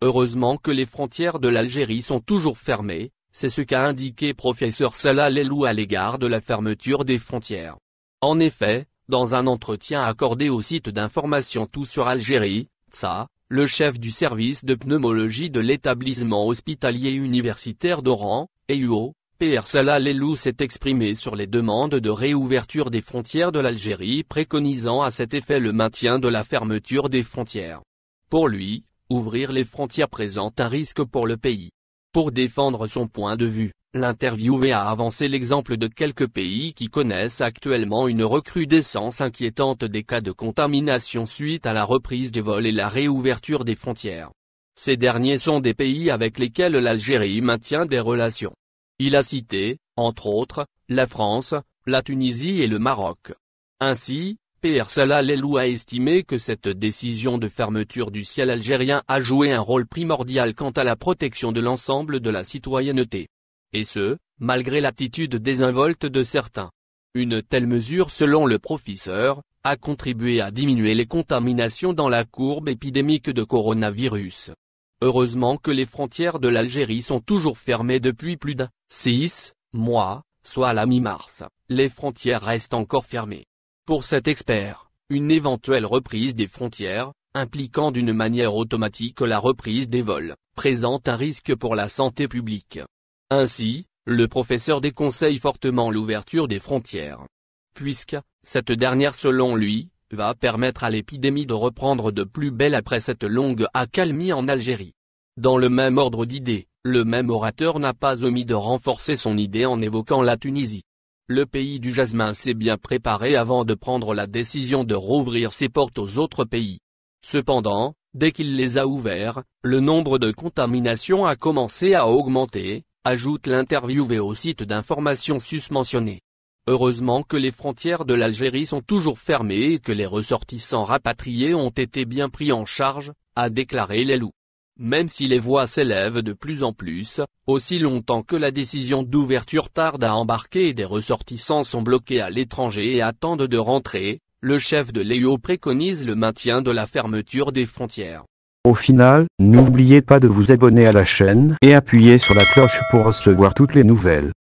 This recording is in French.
Heureusement que les frontières de l'Algérie sont toujours fermées, c'est ce qu'a indiqué professeur Salah Lelou à l'égard de la fermeture des frontières. En effet, dans un entretien accordé au site d'information Tout sur Algérie, TSA, le chef du service de pneumologie de l'établissement hospitalier universitaire d'Oran, EUO, Pr Salah Lelou s'est exprimé sur les demandes de réouverture des frontières de l'Algérie, préconisant à cet effet le maintien de la fermeture des frontières. Pour lui, ouvrir les frontières présente un risque pour le pays. Pour défendre son point de vue, l'interviewé a avancé l'exemple de quelques pays qui connaissent actuellement une recrudescence inquiétante des cas de contamination suite à la reprise des vols et la réouverture des frontières. Ces derniers sont des pays avec lesquels l'Algérie maintient des relations. Il a cité, entre autres, la France, la Tunisie et le Maroc. Ainsi, Pr Salah Lelou a estimé que cette décision de fermeture du ciel algérien a joué un rôle primordial quant à la protection de l'ensemble de la citoyenneté. Et ce, malgré l'attitude désinvolte de certains. Une telle mesure, selon le professeur, a contribué à diminuer les contaminations dans la courbe épidémique de coronavirus. Heureusement que les frontières de l'Algérie sont toujours fermées depuis plus de 6 mois, soit à la mi-mars, les frontières restent encore fermées. Pour cet expert, une éventuelle reprise des frontières, impliquant d'une manière automatique la reprise des vols, présente un risque pour la santé publique. Ainsi, le professeur déconseille fortement l'ouverture des frontières. Puisque, cette dernière selon lui, va permettre à l'épidémie de reprendre de plus belle après cette longue accalmie en Algérie. Dans le même ordre d'idées, le même orateur n'a pas omis de renforcer son idée en évoquant la Tunisie. Le pays du jasmin s'est bien préparé avant de prendre la décision de rouvrir ses portes aux autres pays. Cependant, dès qu'il les a ouverts, le nombre de contaminations a commencé à augmenter, ajoute l'interviewé au site d'information susmentionné. Heureusement que les frontières de l'Algérie sont toujours fermées et que les ressortissants rapatriés ont été bien pris en charge, a déclaré Lelou. Même si les voix s'élèvent de plus en plus, aussi longtemps que la décision d'ouverture tarde à embarquer et des ressortissants sont bloqués à l'étranger et attendent de rentrer, le chef de l'EUO préconise le maintien de la fermeture des frontières. Au final, n'oubliez pas de vous abonner à la chaîne et appuyer sur la cloche pour recevoir toutes les nouvelles.